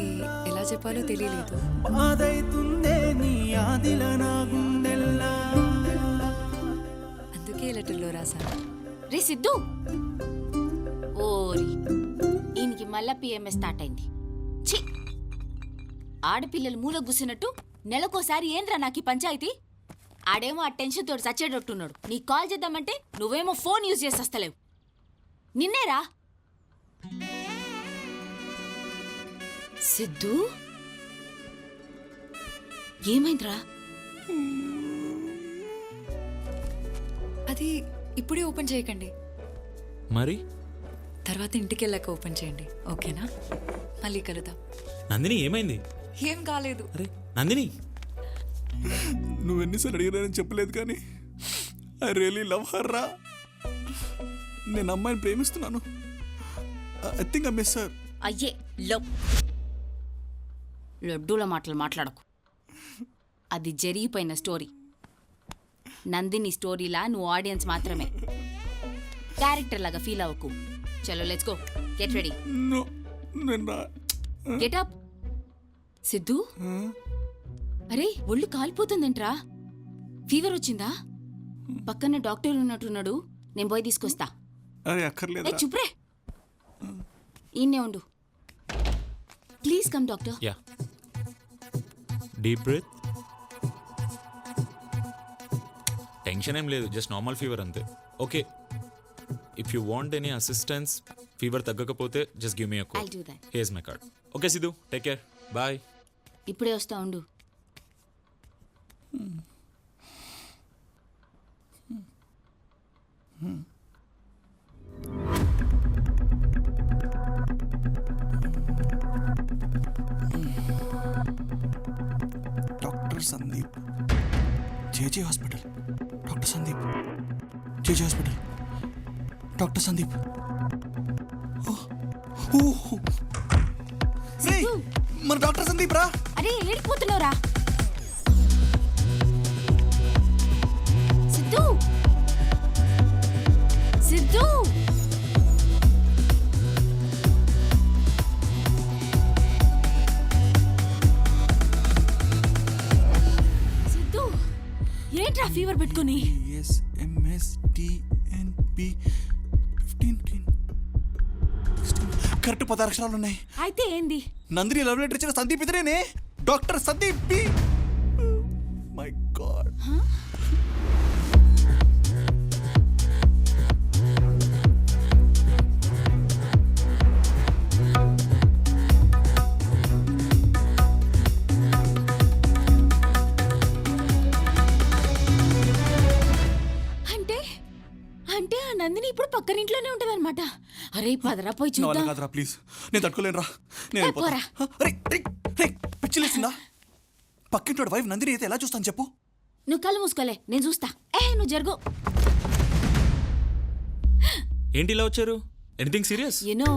అది ఎలా చెప్పాలో తెలియలేదు. అందుకే లెటర్లో రాశాను. రే సిద్ధు, ఓరి ఈయనకి మళ్ళా పిఎంఎస్ స్టార్ట్ అయింది. ఛీ, ఆడపిల్లలు మూల గుసినట్టు నెలకోసారి ఏంద్రా నాకు ఈ పంచాయతీ. ఆడేమో ఆ టెన్షన్ తోటి చచ్చేటట్టున్నాడు. నీకు కాల్ చేద్దామంటే నువ్వేమో ఫోన్ యూజ్ చేసి వస్తలేవు. నిన్నేరా సిద్ధు, ఏమైందిరా? అది ఇప్పుడే ఓపెన్ చేయకండి, మరి తర్వాత ఇంటికి వెళ్ళాక ఓపెన్ చేయండి, ఓకేనా? మళ్ళీ కలుద్దాం. నందిని ఏమైంది? ఏం కాలేదు. అరే నందిని, నువ్వు ఎన్నిసార్లు అడిగినానని చెప్పలేదు కానీ ఐ రియలీ లవ్ హర్ రా. నేను అమ్మాయిని ప్రేమిస్తున్నాను. I think I miss her. అయ్యే లడ్డూల మాటలు మాట్లాడకు. అది జరిగిపోయిన స్టోరీ. నందిని స్టోరీలా నువ్వు ఆడియన్స్ మాత్రమే. క్యారెక్టర్ లాగా ఫీల్ అవ్వకు. చలో let's go, get ready. No, నేను రా. Get up. సిద్ధు, అరే ఒళ్ళు కాలిపోతుందంట్రా. ఫీవర్ వచ్చిందా? పక్కన డాక్టర్ ఉన్నట్టున్నాడు, నేను పోయి తీసుకొస్తా. అరే అక్కర్లేదు. చుప్రే, ఈయన్నే ఉండు. Please come doctor. Yeah, deep breath. Tension ఏం లేదు, జస్ట్ నార్మల్ ఫీవర్ అంతే. Okay, if you want any assistance, fever తగ్గకపోతే just give me a call. I'll do that. Here's my card. Okay Siddhu, take care, bye. ఇప్పుడే వస్తా ఉండు. Doctor Sandeep, JJ hospital. Doctor Sandeep, JJ hospital. Doctor Sandeep. మన doctor Sandeep రా. అరే ఏడిపోతున్నావురా సిద్ధు. సిద్ధు, సిద్ధు ఏంట్రా fever పెట్టుకుని? Correct 16 అక్షరాలు ఉన్నాయి. అయితే ఏంది? నందిని లవ్ లెటర్ ఇచ్చిన సందీప్ ఇతరేనే, doctor Sandeep B. My god. అంటే ఆ నందిని ఇప్పుడు పక్కనింట్లోనే ఉంటది అనమాట. అరే పదరా పోయి చూద్దాం. కాదురా ప్లీజ్, నేను తట్టుకోలేనురా. నేను పిచ్చిలేసిందా? పక్కింటోడు వైఫ్ నందిని అయితే ఎలా చూస్తాను చెప్పు? నువ్వు కళ్ళు మూసుకోలే, నేను చూస్తా. నువ్వు జరుగు. ఏంటి ఇలా వచ్చారు? Anything serious? You know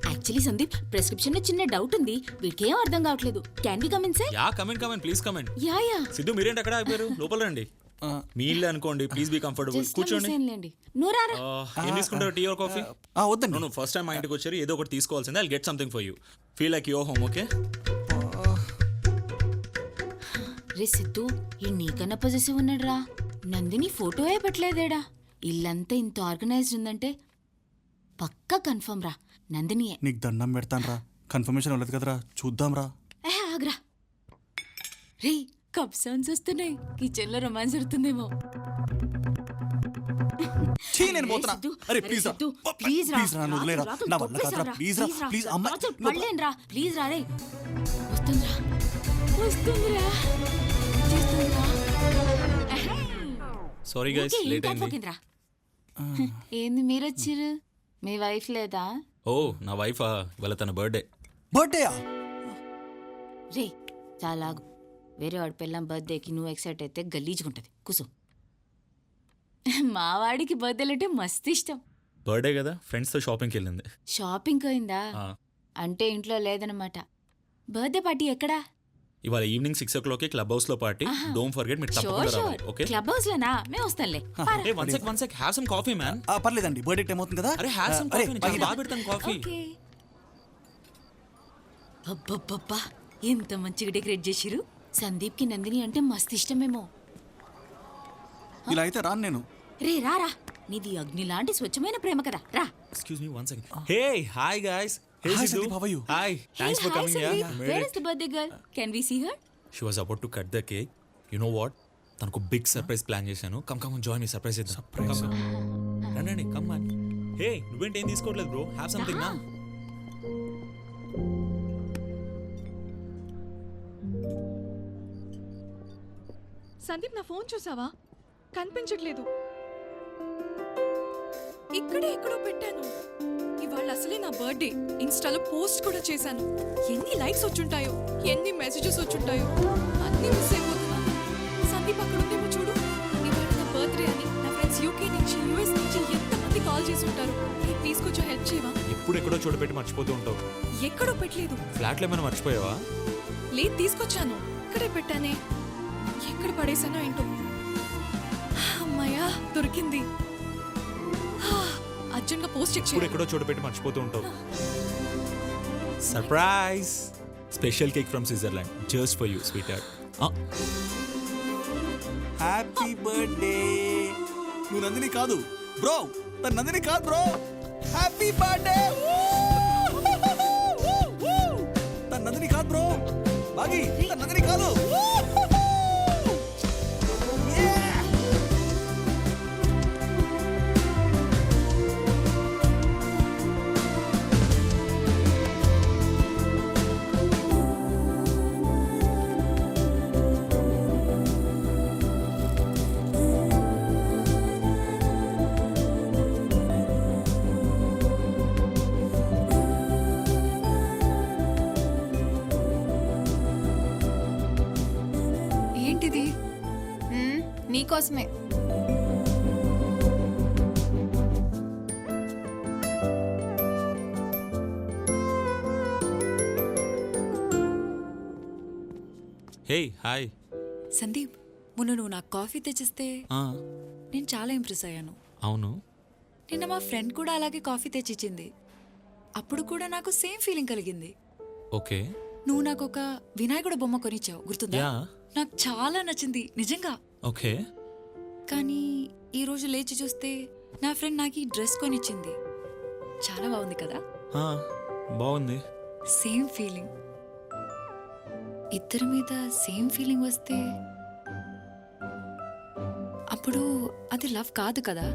actually Sandeep, prescription లో చిన్న డౌట్ ఉంది. వీడికేం అర్థం కావట్లేదు. Can we come inside? Ya, come in please come in. Ya. Siddhu మీరేంటి అక్కడ ఆగిపోయారు? లోపల రండి. మీ ఇల్లు అనుకోండి, ప్లీజ్ బీ కంఫర్టబుల్. కూర్చోండి. ఏం తీసుకుంటారు, టీ ఆర్ కాఫీ? వద్దండి. నో, ఫస్ట్ టైం మా ఇంటికి వచ్చారు, ఏదో ఒకటి తీసుకోవాల్సిందే. I'll get something for you. Feel like your home. Okay రే సిద్ధు, ఈ నీకన్నా పొజిటివ్ ఉన్నాడు రా. నందిని ఫోటోయే పెట్టలేదేడా. ఇల్లంతా ఇంత ఆర్గనైజ్డ్ ఉందంటే పక్కా కన్ఫర్మ్ రా, నందినియే. నీకు దండం పెడతాను రా, కన్ఫర్మేషన్ అవ్వలేదు కదరా, చూద్దాం రా. ఆగ్రా. రే కప్ సౌండ్స్ వస్తున్నాయి, కిచెన్ లో రొమాన్స్ జరుగుతుందేమో. నేను పోతున్నా. అరే ప్లీజ్ రా, ప్లీజ్ రా, నువ్వు వదిలేరా, నా వల్ల కాదురా, ప్లీజ్ రా, ప్లీజ్ అమ్మ పడలేనురా, ప్లీజ్ రా. రే వస్తుందిరా. సారీ గైస్, లేట్ అయింది. ఏంది మీరు వచ్చిర్రు? మీ వైఫ్ లేదా? ఓ నా వైఫా, ఇవాళ తన బర్త్డే. బర్త్డేయా? రే చాలా వేరే వాడి పిల్లం బర్త్డేకి నువ్వు ఎక్సైట్ అయితే గలీజుకుంటది. కూసు. మా వాడికి బర్త్డేలు అంటే మస్తు ఇష్టం. బర్త్డే కదా, ఫ్రెండ్స్ తో షాపింగ్కి వెళ్ళింది. షాపింగ్ అయిందా? అంటే ఇంట్లో లేదనమాట. బర్త్డే పార్టీ ఎక్కడా? ఇవాళ ఈవినింగ్ 6 o'clock క్లబ్ హౌస్ లో పార్టీ. డోంట్ ఫర్గెట్, మీరు తప్పకుండా రావాలి. ఓకే? క్లబ్ హౌస్ లోనా? మేము వస్తాంలే. A one sec have some coffee man. పర్లేదండి, బర్త్డే టైం అవుతుంది కదా. అరే హ్యావ్ సమ్ కాఫీ, నేను బాగా పెడతాను కాఫీ. అబ్బబ్బబ్బా ఎంత మంచిగా డెకరేట్ చేసిరు. సందీప్కి నందిని అంటే మస్తు ఇష్టమేమో. ఇలా అయితే రాను నేను. రే రారా, నీది అగ్ని లాంటి స్వచ్ఛమైన ప్రేమ కదా, రా. Excuse me one second. Hey, hi guys. Hey, Hi, Sidhu. Sandeep, how are you? Hi. Thanks for coming here. Where is the birthday girl? Can we see her? She was about to cut the cake. You know what? తనకు big surprise plan చేశాను. Come join me surprise చేద్దాం. Surprise? రండి come on. హే నువ్వేంటి ఏం తీసుకోవట్లేదు bro? Have something నా. సందీప్, నా phone చూసావా? కనిపించట్లేదు. ఇక్కడే ఎక్కడో పెట్టాను. ఇవాళ అసలే నా బర్త్డే. ఇన్స్టాలో పోస్ట్ కూడా చేశాను. ఎన్ని లైక్స్ వచ్చుంటాయో, ఎన్ని మెసేజెస్ వచ్చుంటాయో, అన్నీ మిస్ అయిపోతున్నా. సందీప్ అక్కడ ఉందేమో చూడు. ఇవాళ నా బర్త్డే అని నా ఫ్రెండ్స్ యూకే నుంచి, యూఎస్ నుంచి ఎంతమంది కాల్ చేసి ఉంటారు. ప్లీజ్ కొంచెం హెల్ప్ చేయవా? ఎప్పుడు ఎక్కడో చోట పెట్టి మర్చిపోతూ ఉంటావు. ఎక్కడో పెట్టలేదు. ఫ్లాట్లో ఏమైనా మర్చిపోయావా? లేదు, తీసుకొచ్చాను. ఇక్కడే పెట్టానే. ఎక్కడ పడేసానో ఏంటో. అమ్మయ్యా, దొరికింది. అర్జున్గా పోస్ట్ చెక్ ఇప్పుడు చేయాలి. ఎక్కడో చోట పెట్టి మర్చిపోతూ ఉంటావు. Surprise special cake from Switzerland just for you sweet heart. Happy birthday. నువ్వు నందిని కాదు బ్రో. తను నందిని కాదు బ్రో. Happy birthday. తను నందిని కాదు బ్రో. బాగి తను నందిని కాదు. Yeah! ఏంటిది? నీకోసమే. Hey hi. సందీప్, మొన్న నువ్వు నాకు కాఫీ తెచ్చిస్తే నేను చాలా ఇంప్రెస్ అయ్యాను. అవును. నిన్న మా ఫ్రెండ్ కూడా అలాగే కాఫీ తెచ్చిచ్చింది. అప్పుడు కూడా నాకు సేమ్ ఫీలింగ్ కలిగింది. ఓకే. నువ్వు నాకు ఒక వినాయకుడు బొమ్మ కొనిచ్చావు, గుర్తుందా? యా. నాకు చాలా నచ్చింది నిజంగా. ఓకే. కానీ ఈ రోజు లేచి చూస్తే నా ఫ్రెండ్ నాకు ఈ డ్రెస్ కొనిచ్చింది. చాలా బాగుంది కదా? బాగుంది. Same feeling. ఇద్దరి మీద సేమ్ ఫీలింగ్ వస్తే అప్పుడు అది లవ్ కాదు కదా?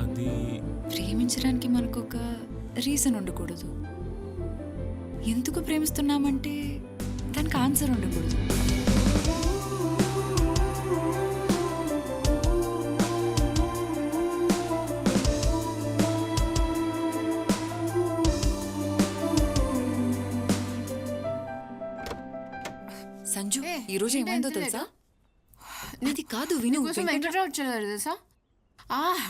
అది ప్రేమించడానికి మనకు ఒక రీజన్ ఉండకూడదు. ఎందుకు ప్రేమిస్తున్నామంటే దానికి ఆన్సర్ ఉండకూడదు. సంజు, ఈ రోజు ఏమైందో తెలుసా? అది కాదు, విను. వెంకట్రావు వచ్చారు తెలుసా?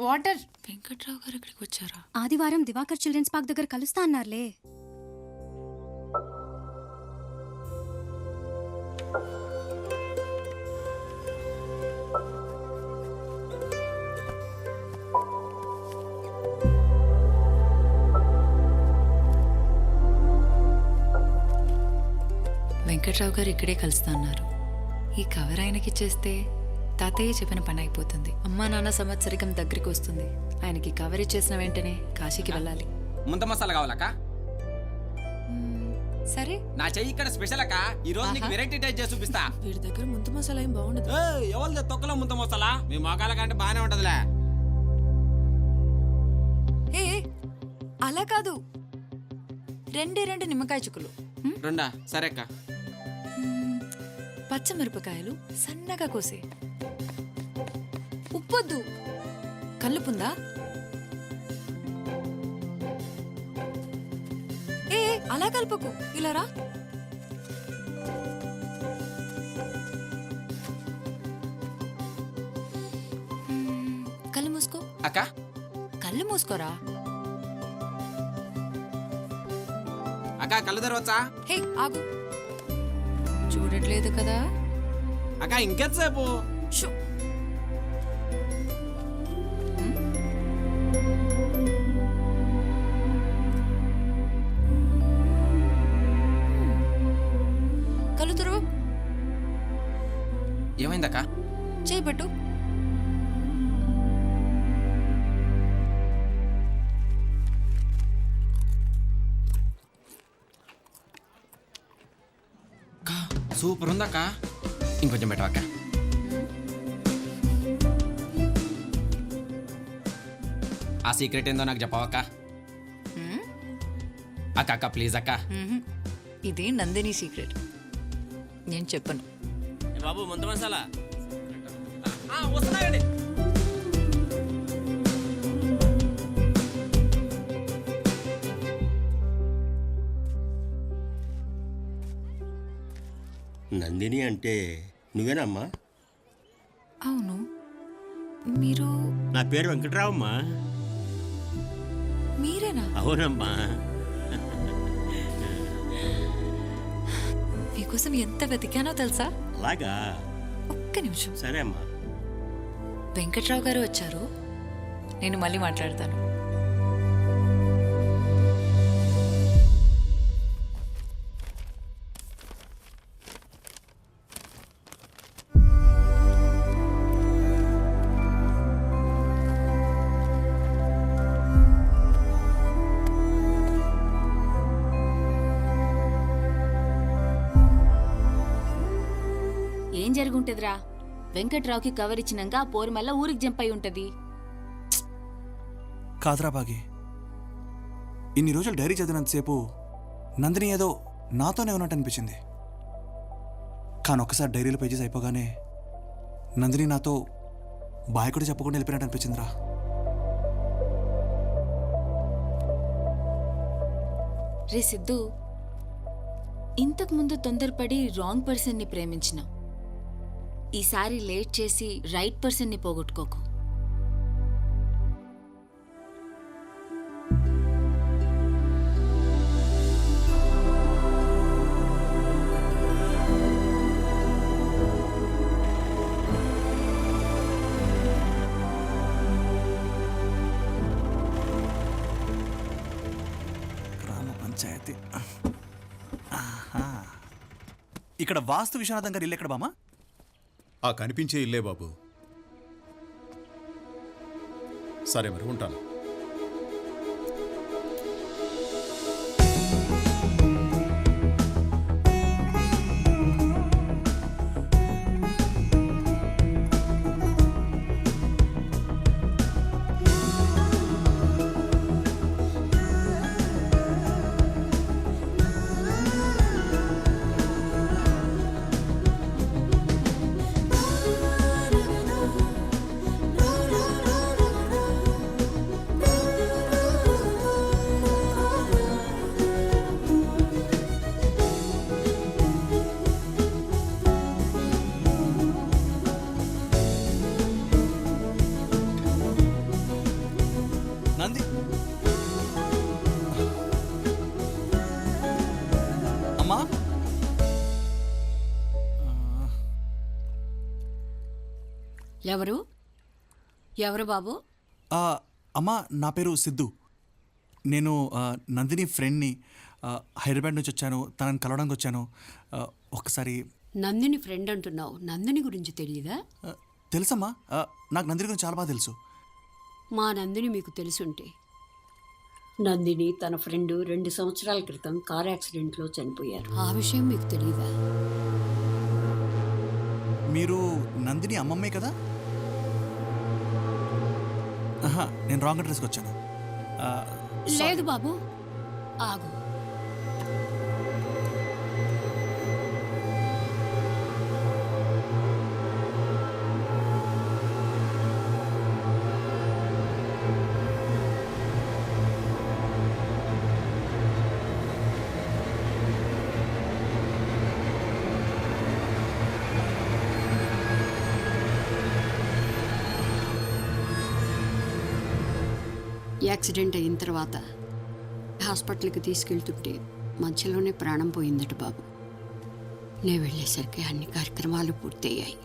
వాటర్. వెంకట్రావు గారు ఇక్కడికి వచ్చారా? ఆదివారం దివాకర్ చిల్డ్రన్స్ పార్క్ దగ్గర కలుస్తా అన్నారులే. వెంకట్రావు గారు ఇక్కడే కలుస్తా అన్నారు. ఈ కవర్ ఆయనకి ఇచ్చేస్తే తాతయ్య చెప్పిన పని అయిపోతుంది. అమ్మా నాన్న సంవత్సరికం దగ్గరికి వస్తుంది. ఆయనకి కవర్ ఇచ్చేసిన వెంటనే కాశీకి వెళ్ళాలి. ముంత మసాలా కావాలక్క? సరే. నా చెయ్యి ఇక్కడ స్పెషల్ అక్క. ఈ రోజు నీకు వెరైటీ టైప్ చేసి చూపిస్తా. వీడి దగ్గర ముందు మసాలా ఏం బాగుండదు. ఎవరిది తొక్కలో ముంత మసాలా? మీ మోకాల కంటే బాగానే ఉంటదిలే. ఏ అలా కాదు, రెండు నిమ్మకాయ చుక్కలు, రెండా? సరే అక్క. పచ్చమిరపకాయలు సన్నగా కోసే. ఉప్పొద్దు. కల్లుపుందా? ఏ అలా కలుపుకు, ఇలా రా. కళ్ళు మూసుకో. అక్క కళ్ళు మూసుకోరా. అక్క కళ్ళు తెరవచ్చా? హే ఆగు, చూడట్లేదు కదా? అక్క ఇంకెంతసేపు? షో. ఏమైందక్క? చేయబట్టు. అక్క సూపర్ ఉందక్క. ఇంకొంచెం బెటర్ అక్క. ఆ సీక్రెట్ ఏందో నాకు చెప్పవక్క. అక్క అక్క ప్లీజ్ అక్క. ఇది నందిని సీక్రెట్, నేను చెప్పను. బాబు ముందు మసాలా వస్తున్నాయండి. నందిని అంటే నువ్వేనమ్మా? అవును, మీరు నా పేరు వెంకట్రావమ్మా. మీరేనా? అవునమ్మా. మీకోసం ఎంత వెతికానో తెలుసా? అలాగా? ఒక్క నిమిషం. సరే అమ్మా. వెంకట్రావు గారు వచ్చారు, నేను మళ్ళీ మాట్లాడతాను. ఏం జరుగుంటదిరా? వెంకట్రావుకి కవర్ ఇచ్చినాక ఆ పోరు మళ్ళా ఊరికి జంప్ అయి ఉంటది. కాదురా బాగి, ఇన్ని రోజులు డైరీ చదివినంతసేపు నందిని ఏదో నాతోనే ఉన్నట్టు అనిపించింది. కానీ ఒక్కసారి డైరీలో పేజెస్ అయిపోగానే నందిని నాతో బాయ్ కూడా చెప్పకుండా వెళ్ళిపోయినట్టు అనిపించిందిరా. రే సిద్ధు, ఇంతకు ముందు తొందరపడి రాంగ్ పర్సన్ని ప్రేమించిన, ఈసారి లేట్ చేసి రైట్ పర్సన్ని పోగొట్టుకోకు. గ్రామ పంచాయతీ. ఆహా. ఇక్కడ వాస్తు విశ్వనాథం గారి ఇల్లు ఎక్కడ బామా? ఆ కనిపించే ఇల్లే బాబు. సరే మరి ఉంటాను. నంది అమ్మా. ఎవరు ఎవరు బాబు? అమ్మా, నా పేరు సిద్ధు. నేను నందిని ఫ్రెండ్ని. హైదరాబాద్ నుంచి వచ్చాను, తనని కలవడానికి వచ్చాను. ఒక్కసారి. నందిని ఫ్రెండ్ అంటున్నావు, నందిని గురించి తెలియదా? తెలుసమ్మా, నాకు నందిని గురించి చాలా బాగా తెలుసు. మా నందిని మీకు తెలుసుంటే, నందిని తన ఫ్రెండ్ 2 సంవత్సరాల క్రితం కార్ యాక్సిడెంట్లో చనిపోయారు. ఆ విషయం మీకు తెలియదా? మీరు నందిని అమ్మమ్మే కదా? ఆహా, నేను రాంగ్ అడ్రస్కి వచ్చాను. లేదు బాబు, ఆగు. యాక్సిడెంట్ అయిన తర్వాత హాస్పిటల్కి తీసుకెళ్తుంటే మధ్యలోనే ప్రాణం పోయిందట బాబు. నేను వెళ్ళేసరికి అన్ని కార్యక్రమాలు పూర్తయ్యాయి.